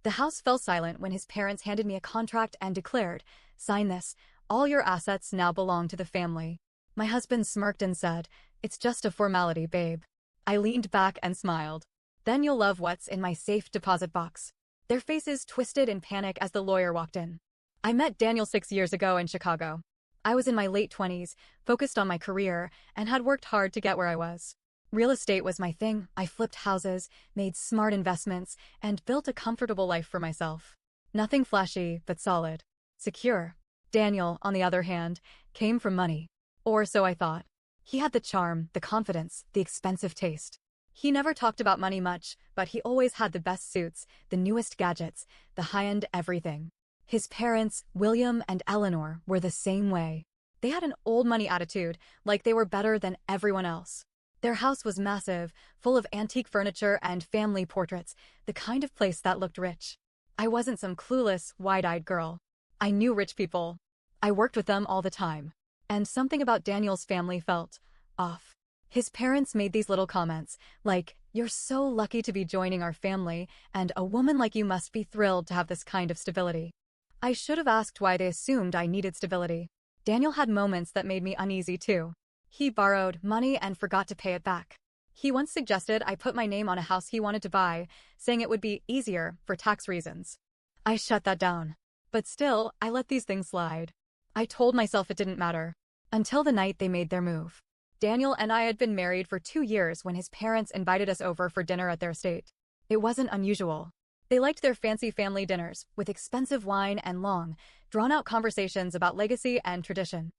The house fell silent when his parents handed me a contract and declared, "Sign this. All your assets now belong to the family." My husband smirked and said, "It's just a formality, babe." I leaned back and smiled. "Then you'll love what's in my safe deposit box." Their faces twisted in panic as the lawyer walked in. I met Daniel 6 years ago in Chicago. I was in my late 20s, focused on my career, and had worked hard to get where I was. Real estate was my thing. I flipped houses, made smart investments, and built a comfortable life for myself. Nothing flashy, but solid. Secure. Daniel, on the other hand, came from money. Or so I thought. He had the charm, the confidence, the expensive taste. He never talked about money much, but he always had the best suits, the newest gadgets, the high-end everything. His parents, William and Eleanor, were the same way. They had an old money attitude, like they were better than everyone else. Their house was massive, full of antique furniture and family portraits, the kind of place that looked rich. I wasn't some clueless, wide-eyed girl. I knew rich people. I worked with them all the time. And something about Daniel's family felt off. His parents made these little comments, like, "You're so lucky to be joining our family, and a woman like you must be thrilled to have this kind of stability." I should have asked why they assumed I needed stability. Daniel had moments that made me uneasy too. He borrowed money and forgot to pay it back. He once suggested I put my name on a house he wanted to buy, saying it would be easier for tax reasons. I shut that down. But still, I let these things slide. I told myself it didn't matter. Until the night they made their move. Daniel and I had been married for 2 years when his parents invited us over for dinner at their estate. It wasn't unusual. They liked their fancy family dinners, with expensive wine and long, drawn-out conversations about legacy and tradition.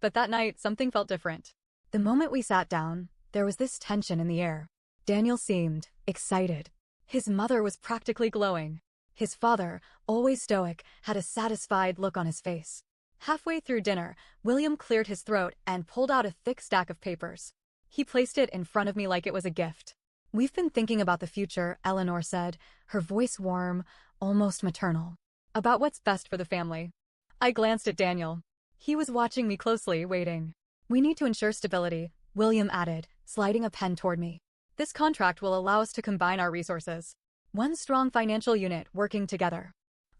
But that night, something felt different. The moment we sat down, there was this tension in the air. Daniel seemed excited. His mother was practically glowing. His father, always stoic, had a satisfied look on his face. Halfway through dinner, William cleared his throat and pulled out a thick stack of papers. He placed it in front of me like it was a gift. "We've been thinking about the future," Eleanor said, her voice warm, almost maternal. "About what's best for the family." I glanced at Daniel. He was watching me closely, waiting. "We need to ensure stability," William added, sliding a pen toward me. "This contract will allow us to combine our resources. One strong financial unit working together."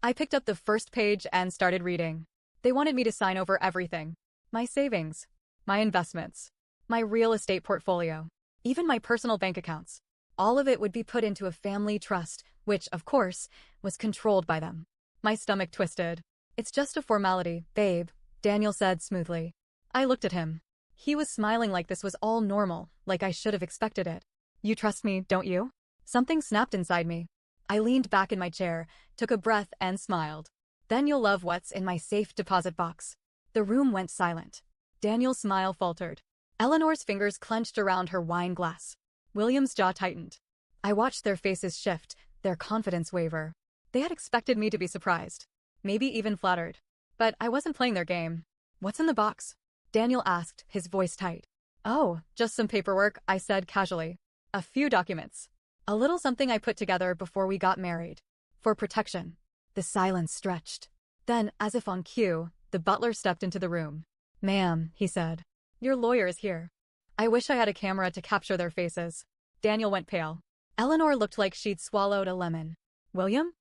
I picked up the first page and started reading. They wanted me to sign over everything. My savings, my investments, my real estate portfolio, even my personal bank accounts. All of it would be put into a family trust, which, of course, was controlled by them. My stomach twisted. "It's just a formality, babe," Daniel said smoothly. I looked at him. He was smiling like this was all normal, like I should have expected it. "You trust me, don't you?" Something snapped inside me. I leaned back in my chair, took a breath and smiled. "Then you'll love what's in my safe deposit box." The room went silent. Daniel's smile faltered. Eleanor's fingers clenched around her wine glass. William's jaw tightened. I watched their faces shift, their confidence waver. They had expected me to be surprised. Maybe even flattered. But I wasn't playing their game. "What's in the box?" Daniel asked, his voice tight. "Oh, just some paperwork," I said casually. "A few documents. A little something I put together before we got married. For protection." The silence stretched. Then, as if on cue, the butler stepped into the room. "Ma'am," he said. "Your lawyer is here." I wish I had a camera to capture their faces. Daniel went pale. Eleanor looked like she'd swallowed a lemon. "William?"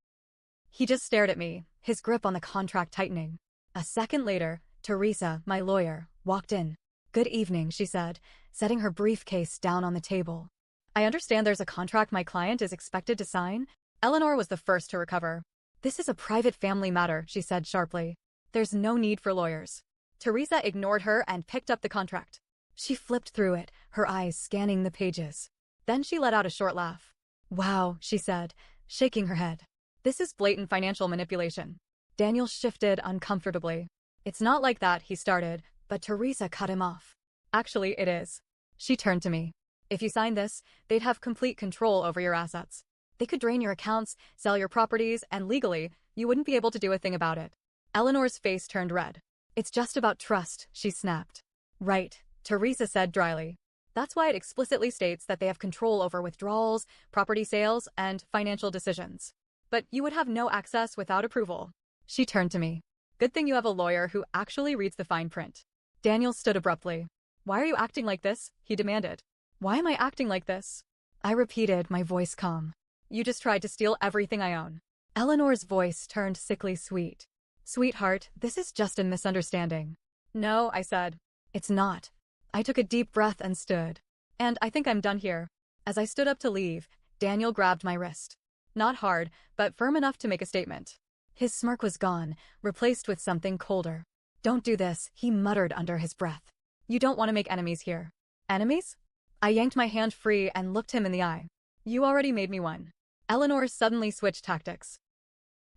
He just stared at me, his grip on the contract tightening. A second later, Teresa, my lawyer, walked in. "Good evening," she said, setting her briefcase down on the table. "I understand there's a contract my client is expected to sign." Eleanor was the first to recover. "This is a private family matter," she said sharply. "There's no need for lawyers." Teresa ignored her and picked up the contract. She flipped through it, her eyes scanning the pages. Then she let out a short laugh. "Wow," she said, shaking her head. "This is blatant financial manipulation." Daniel shifted uncomfortably. "It's not like that," he started, but Teresa cut him off. "Actually, it is." She turned to me. "If you sign this, they'd have complete control over your assets. They could drain your accounts, sell your properties, and legally, you wouldn't be able to do a thing about it." Eleanor's face turned red. "It's just about trust," she snapped. "Right," Teresa said dryly. "That's why it explicitly states that they have control over withdrawals, property sales, and financial decisions. But you would have no access without approval." She turned to me. "Good thing you have a lawyer who actually reads the fine print." Daniel stood abruptly. "Why are you acting like this?" he demanded. "Why am I acting like this?" I repeated, my voice calm. "You just tried to steal everything I own." Eleanor's voice turned sickly sweet. Sweetheart, this is just a misunderstanding. No, I said. It's not. I took a deep breath and stood. And I think I'm done here. As I stood up to leave, Daniel grabbed my wrist. Not hard, but firm enough to make a statement. His smirk was gone, replaced with something colder. Don't do this, he muttered under his breath. You don't want to make enemies here. Enemies? I yanked my hand free and looked him in the eye. You already made me one. Eleanor suddenly switched tactics.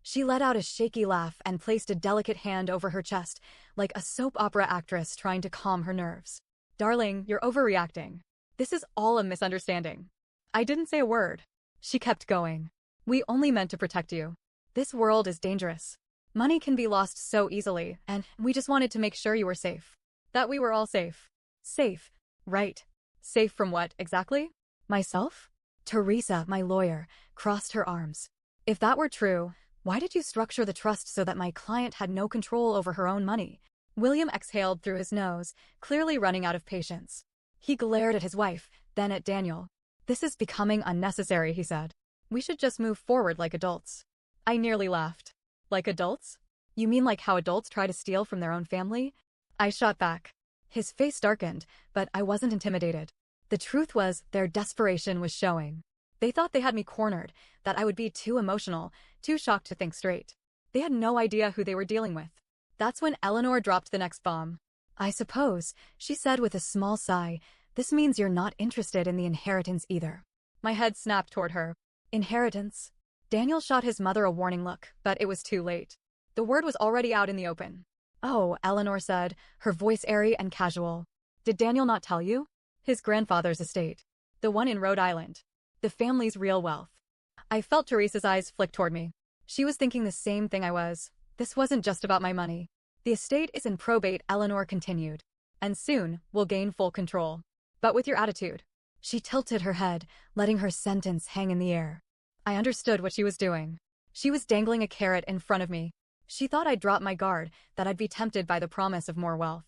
She let out a shaky laugh and placed a delicate hand over her chest, like a soap opera actress trying to calm her nerves. Darling, you're overreacting. This is all a misunderstanding. I didn't say a word. She kept going. We only meant to protect you. This world is dangerous. Money can be lost so easily, and we just wanted to make sure you were safe. That we were all safe. Safe. Right. Safe from what, exactly? Myself? Teresa, my lawyer, crossed her arms. If that were true, why did you structure the trust so that my client had no control over her own money? William exhaled through his nose, clearly running out of patience. He glared at his wife, then at Daniel. This is becoming unnecessary, he said. We should just move forward like adults. I nearly laughed. Like adults? You mean like how adults try to steal from their own family? I shot back. His face darkened, but I wasn't intimidated. The truth was, their desperation was showing. They thought they had me cornered, that I would be too emotional, too shocked to think straight. They had no idea who they were dealing with. That's when Eleanor dropped the next bomb. I suppose, she said with a small sigh, this means you're not interested in the inheritance either. My head snapped toward her. Inheritance? Daniel shot his mother a warning look, but it was too late. The word was already out in the open. Oh, Eleanor said, her voice airy and casual. Did Daniel not tell you? His grandfather's estate. The one in Rhode Island. The family's real wealth. I felt Teresa's eyes flick toward me. She was thinking the same thing I was. This wasn't just about my money. The estate is in probate, Eleanor continued. And soon, we'll gain full control. But with your attitude. She tilted her head, letting her sentence hang in the air. I understood what she was doing. She was dangling a carrot in front of me. She thought I'd drop my guard, that I'd be tempted by the promise of more wealth.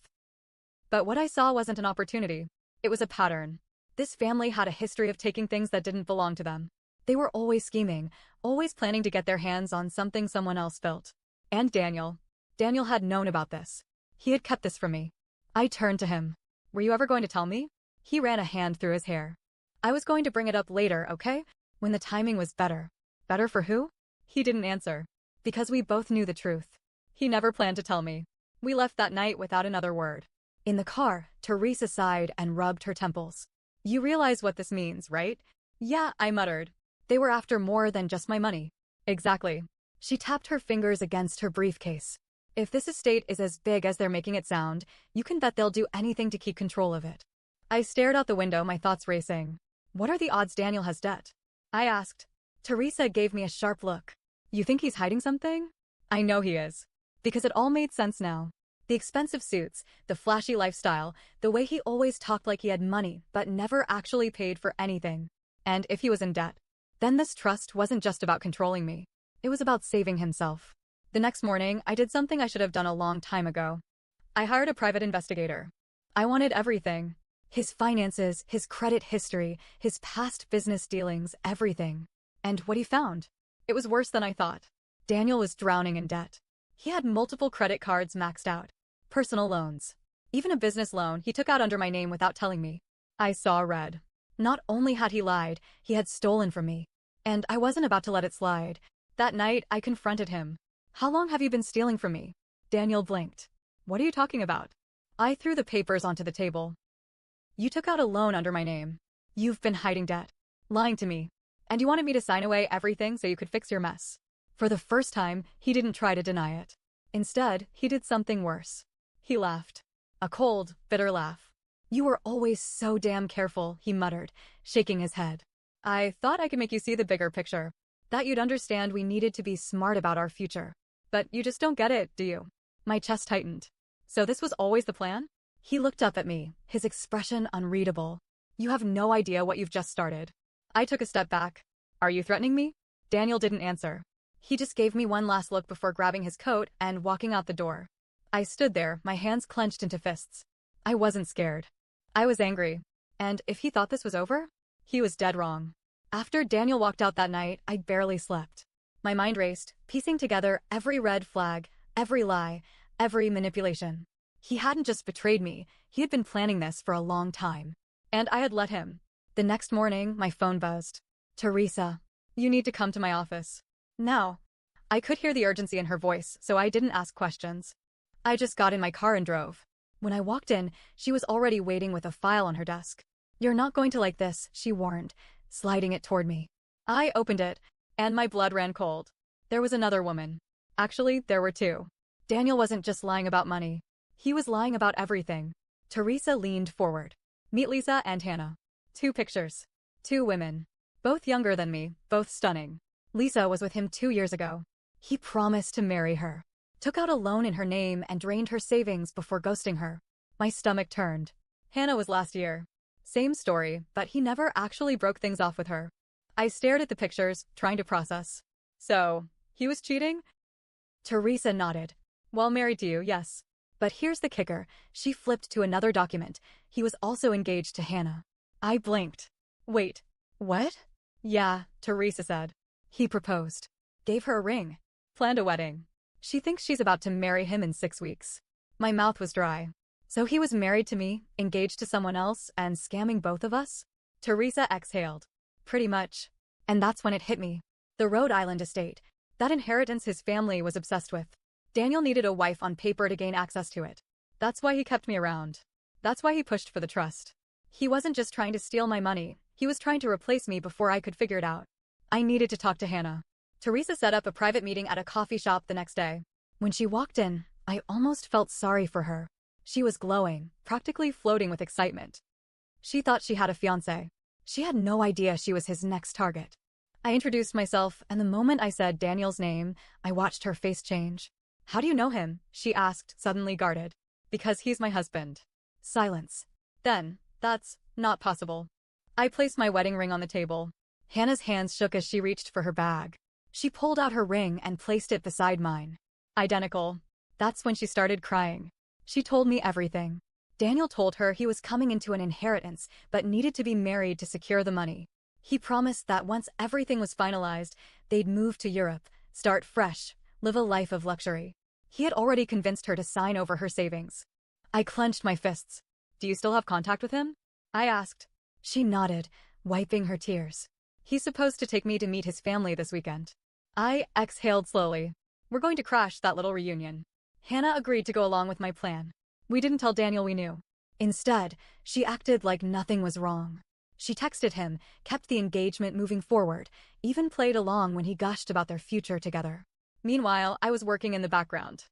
But what I saw wasn't an opportunity. It was a pattern. This family had a history of taking things that didn't belong to them. They were always scheming, always planning to get their hands on something someone else built. And Daniel. Daniel had known about this. He had kept this from me. I turned to him. Were you ever going to tell me? He ran a hand through his hair. I was going to bring it up later, okay? When the timing was better. Better for who? He didn't answer. Because we both knew the truth. He never planned to tell me. We left that night without another word. In the car, Teresa sighed and rubbed her temples. You realize what this means, right? Yeah, I muttered. They were after more than just my money. Exactly. She tapped her fingers against her briefcase. If this estate is as big as they're making it sound, you can bet they'll do anything to keep control of it. I stared out the window, my thoughts racing. What are the odds Daniel has debt? I asked. Teresa gave me a sharp look. You think he's hiding something? I know he is. Because it all made sense now. The expensive suits, the flashy lifestyle, the way he always talked like he had money but never actually paid for anything. And if he was in debt, then this trust wasn't just about controlling me. It was about saving himself. The next morning, I did something I should have done a long time ago. I hired a private investigator. I wanted everything. His finances, his credit history, his past business dealings, everything. And what he found? It was worse than I thought. Daniel was drowning in debt. He had multiple credit cards maxed out. Personal loans. Even a business loan he took out under my name without telling me. I saw red. Not only had he lied, he had stolen from me. And I wasn't about to let it slide. That night, I confronted him. How long have you been stealing from me? Daniel blinked. What are you talking about? I threw the papers onto the table. You took out a loan under my name. You've been hiding debt. Lying to me. And you wanted me to sign away everything so you could fix your mess. For the first time, he didn't try to deny it. Instead, he did something worse. He laughed. A cold, bitter laugh. You were always so damn careful, he muttered, shaking his head. I thought I could make you see the bigger picture. That you'd understand we needed to be smart about our future. But you just don't get it, do you? My chest tightened. So this was always the plan? He looked up at me, his expression unreadable. You have no idea what you've just started. I took a step back. Are you threatening me? Daniel didn't answer. He just gave me one last look before grabbing his coat and walking out the door. I stood there, my hands clenched into fists. I wasn't scared. I was angry. And if he thought this was over, he was dead wrong. After Daniel walked out that night, I barely slept. My mind raced, piecing together every red flag, every lie, every manipulation. He hadn't just betrayed me, he had been planning this for a long time. And I had let him. The next morning, my phone buzzed. Teresa, you need to come to my office. Now. I could hear the urgency in her voice, so I didn't ask questions. I just got in my car and drove. When I walked in, she was already waiting with a file on her desk. You're not going to like this, she warned, sliding it toward me. I opened it, and my blood ran cold. There was another woman. Actually, there were two. Daniel wasn't just lying about money. He was lying about everything. Teresa leaned forward. Meet Lisa and Hannah. 2 pictures. 2 women. Both younger than me, both stunning. Lisa was with him 2 years ago. He promised to marry her. Took out a loan in her name and drained her savings before ghosting her. My stomach turned. Hannah was last year. Same story, but he never actually broke things off with her. I stared at the pictures, trying to process. So, he was cheating? Teresa nodded. Well, married to you, yes. But here's the kicker. She flipped to another document. He was also engaged to Hannah. I blinked. Wait, what? Yeah, Teresa said. He proposed. Gave her a ring. Planned a wedding. She thinks she's about to marry him in 6 weeks. My mouth was dry. So he was married to me, engaged to someone else, and scamming both of us? Teresa exhaled. Pretty much. And that's when it hit me. The Rhode Island estate. That inheritance his family was obsessed with. Daniel needed a wife on paper to gain access to it. That's why he kept me around. That's why he pushed for the trust. He wasn't just trying to steal my money. He was trying to replace me before I could figure it out. I needed to talk to Hannah. Teresa set up a private meeting at a coffee shop the next day. When she walked in, I almost felt sorry for her. She was glowing, practically floating with excitement. She thought she had a fiancé. She had no idea she was his next target. I introduced myself, and the moment I said Daniel's name, I watched her face change. How do you know him? She asked, suddenly guarded. Because he's my husband. Silence. Then, that's not possible. I placed my wedding ring on the table. Hannah's hands shook as she reached for her bag. She pulled out her ring and placed it beside mine. Identical. That's when she started crying. She told me everything. Daniel told her he was coming into an inheritance, but needed to be married to secure the money. He promised that once everything was finalized, they'd move to Europe, start fresh, live a life of luxury. He had already convinced her to sign over her savings. I clenched my fists. Do you still have contact with him? I asked. She nodded, wiping her tears. He's supposed to take me to meet his family this weekend. I exhaled slowly. We're going to crash that little reunion. Hannah agreed to go along with my plan. We didn't tell Daniel we knew. Instead, she acted like nothing was wrong. She texted him, kept the engagement moving forward, even played along when he gushed about their future together. Meanwhile, I was working in the background.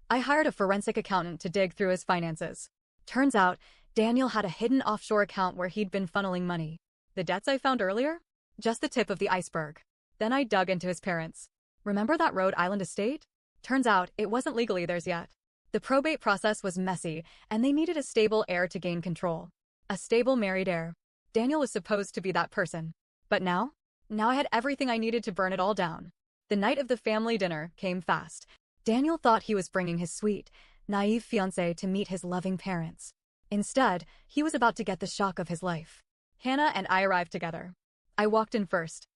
I hired a forensic accountant to dig through his finances. Turns out, Daniel had a hidden offshore account where he'd been funneling money. The debts I found earlier? Just the tip of the iceberg. Then I dug into his parents. Remember that Rhode Island estate? Turns out, it wasn't legally theirs yet. The probate process was messy, and they needed a stable heir to gain control. A stable married heir. Daniel was supposed to be that person. But now? Now I had everything I needed to burn it all down. The night of the family dinner came fast. Daniel thought he was bringing his sweet, naive fiancée to meet his loving parents. Instead, he was about to get the shock of his life. Hannah and I arrived together. I walked in first.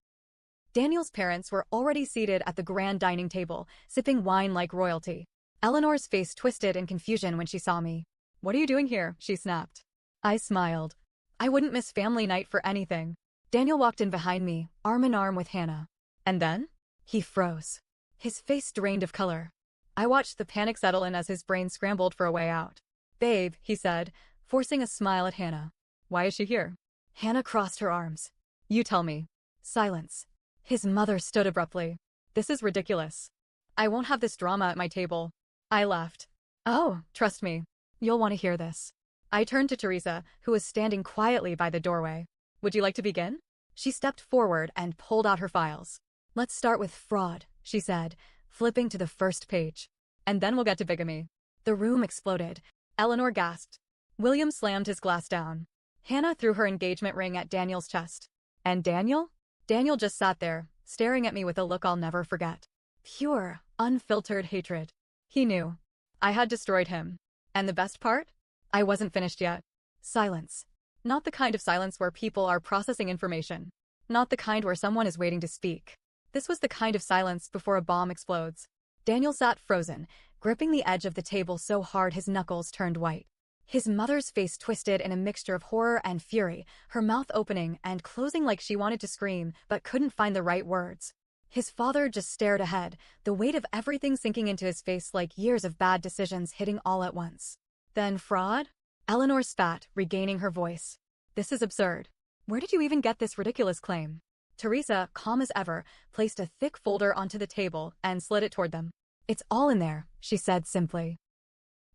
Daniel's parents were already seated at the grand dining table, sipping wine like royalty. Eleanor's face twisted in confusion when she saw me. What are you doing here? She snapped. I smiled. I wouldn't miss family night for anything. Daniel walked in behind me, arm in arm with Hannah. And then? He froze. His face drained of color. I watched the panic settle in as his brain scrambled for a way out. Babe, he said, forcing a smile at Hannah. Why is she here? Hannah crossed her arms. You tell me. Silence. His mother stood abruptly. This is ridiculous. I won't have this drama at my table. I laughed. Oh, trust me. You'll want to hear this. I turned to Teresa, who was standing quietly by the doorway. Would you like to begin? She stepped forward and pulled out her files. Let's start with fraud, she said, flipping to the first page. And then we'll get to bigamy. The room exploded. Eleanor gasped. William slammed his glass down. Hannah threw her engagement ring at Daniel's chest. And Daniel? Daniel just sat there, staring at me with a look I'll never forget. Pure, unfiltered hatred. He knew. I had destroyed him. And the best part? I wasn't finished yet. Silence. Not the kind of silence where people are processing information. Not the kind where someone is waiting to speak. This was the kind of silence before a bomb explodes. Daniel sat frozen, gripping the edge of the table so hard his knuckles turned white. His mother's face twisted in a mixture of horror and fury, her mouth opening and closing like she wanted to scream but couldn't find the right words. His father just stared ahead, the weight of everything sinking into his face like years of bad decisions hitting all at once. Then fraud? Eleanor spat, regaining her voice. This is absurd. Where did you even get this ridiculous claim? Teresa, calm as ever, placed a thick folder onto the table and slid it toward them. It's all in there, she said simply.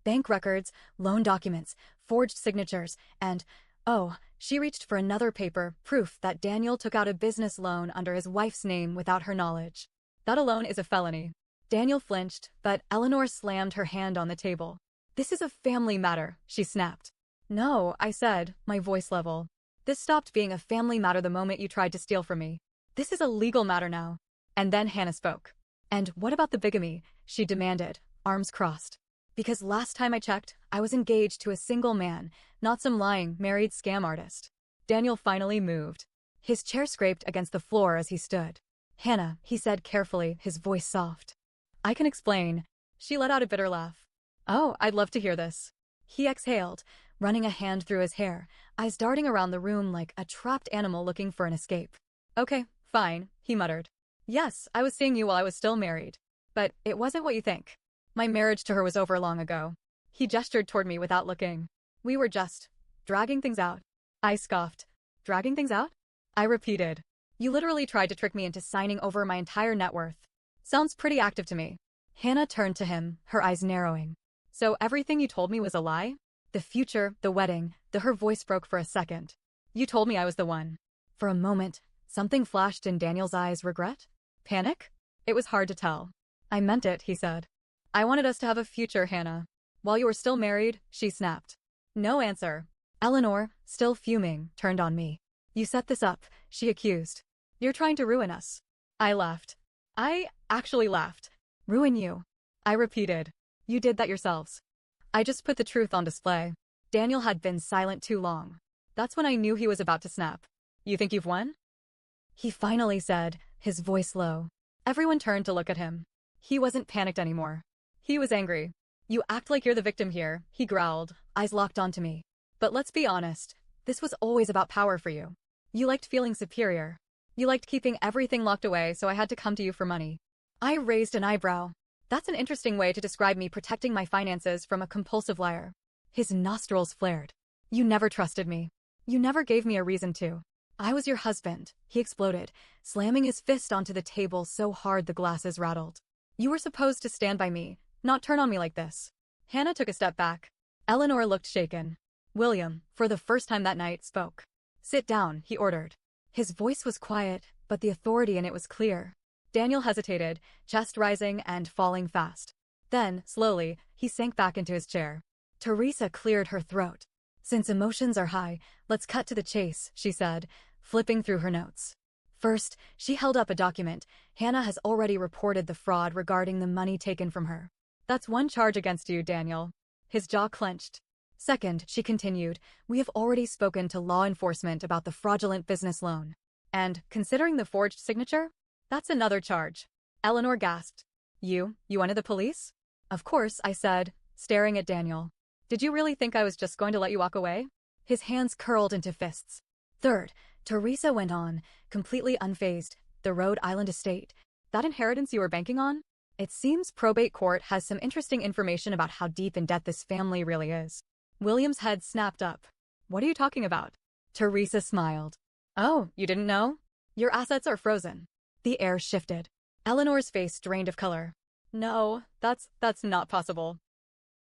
Bank records, loan documents, forged signatures, and, oh, she reached for another paper, proof that Daniel took out a business loan under his wife's name without her knowledge. That alone is a felony. Daniel flinched, but Eleanor slammed her hand on the table. This is a family matter, she snapped. No, I said, my voice level. This stopped being a family matter the moment you tried to steal from me. This is a legal matter now. And then Hannah spoke. And what about the bigamy? She demanded, arms crossed. Because last time I checked, I was engaged to a single man, not some lying, married scam artist. Daniel finally moved. His chair scraped against the floor as he stood. Hannah, he said carefully, his voice soft. I can explain. She let out a bitter laugh. Oh, I'd love to hear this. He exhaled, running a hand through his hair, eyes darting around the room like a trapped animal looking for an escape. Okay, fine, he muttered. Yes, I was seeing you while I was still married. But it wasn't what you think. My marriage to her was over long ago. He gestured toward me without looking. We were just dragging things out. I scoffed. Dragging things out? I repeated. You literally tried to trick me into signing over my entire net worth. Sounds pretty active to me. Hannah turned to him, her eyes narrowing. So everything you told me was a lie? The future, the wedding, her voice broke for a second. You told me I was the one. For a moment, something flashed in Daniel's eyes. Regret? Panic? It was hard to tell. I meant it, he said. I wanted us to have a future, Hannah. While you were still married, she snapped. No answer. Eleanor, still fuming, turned on me. You set this up, she accused. You're trying to ruin us. I laughed. I actually laughed. Ruin you. I repeated. You did that yourselves. I just put the truth on display. Daniel had been silent too long. That's when I knew he was about to snap. You think you've won? He finally said, his voice low. Everyone turned to look at him. He wasn't panicked anymore. He was angry. You act like you're the victim here, he growled, eyes locked onto me. But let's be honest, this was always about power for you. You liked feeling superior. You liked keeping everything locked away, so I had to come to you for money. I raised an eyebrow. That's an interesting way to describe me protecting my finances from a compulsive liar. His nostrils flared. You never trusted me. You never gave me a reason to. I was your husband, he exploded, slamming his fist onto the table so hard the glasses rattled. You were supposed to stand by me, not turn on me like this. Hannah took a step back. Eleanor looked shaken. William, for the first time that night, spoke. Sit down, he ordered. His voice was quiet, but the authority in it was clear. Daniel hesitated, chest rising and falling fast. Then, slowly, he sank back into his chair. Teresa cleared her throat. Since emotions are high, let's cut to the chase, she said, flipping through her notes. First, she held up a document. Hannah has already reported the fraud regarding the money taken from her. That's one charge against you, Daniel. His jaw clenched. Second, she continued, we have already spoken to law enforcement about the fraudulent business loan. And, considering the forged signature, that's another charge. Eleanor gasped. You wanted the police? Of course, I said, staring at Daniel. Did you really think I was just going to let you walk away? His hands curled into fists. Third, Teresa went on, completely unfazed. The Rhode Island estate. That inheritance you were banking on? It seems probate court has some interesting information about how deep in debt this family really is. William's head snapped up. What are you talking about? Teresa smiled. Oh, you didn't know? Your assets are frozen. The air shifted. Eleanor's face drained of color. No, that's not possible.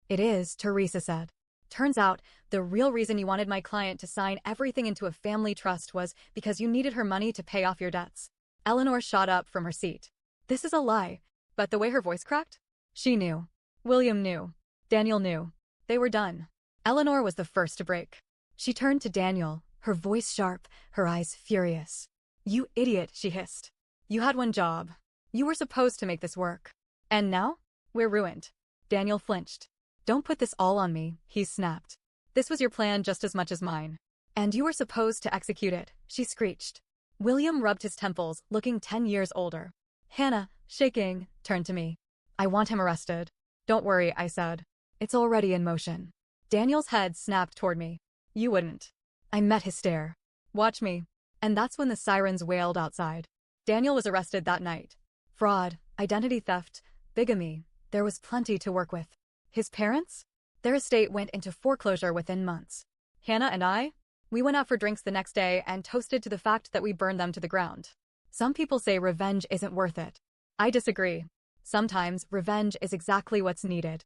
It is, Teresa said. Turns out, the real reason you wanted my client to sign everything into a family trust was because you needed her money to pay off your debts. Eleanor shot up from her seat. This is a lie. But the way her voice cracked? She knew. William knew. Daniel knew. They were done. Eleanor was the first to break. She turned to Daniel, her voice sharp, her eyes furious. You idiot, she hissed. You had one job. You were supposed to make this work. And now? We're ruined. Daniel flinched. Don't put this all on me, he snapped. This was your plan just as much as mine. And you were supposed to execute it, she screeched. William rubbed his temples, looking 10 years older. Hannah, shaking, turned to me. I want him arrested. Don't worry, I said. It's already in motion. Daniel's head snapped toward me. You wouldn't. I met his stare. Watch me. And that's when the sirens wailed outside. Daniel was arrested that night. Fraud, identity theft, bigamy. There was plenty to work with. His parents? Their estate went into foreclosure within months. Hannah and I? We went out for drinks the next day and toasted to the fact that we burned them to the ground. Some people say revenge isn't worth it. I disagree. Sometimes revenge is exactly what's needed.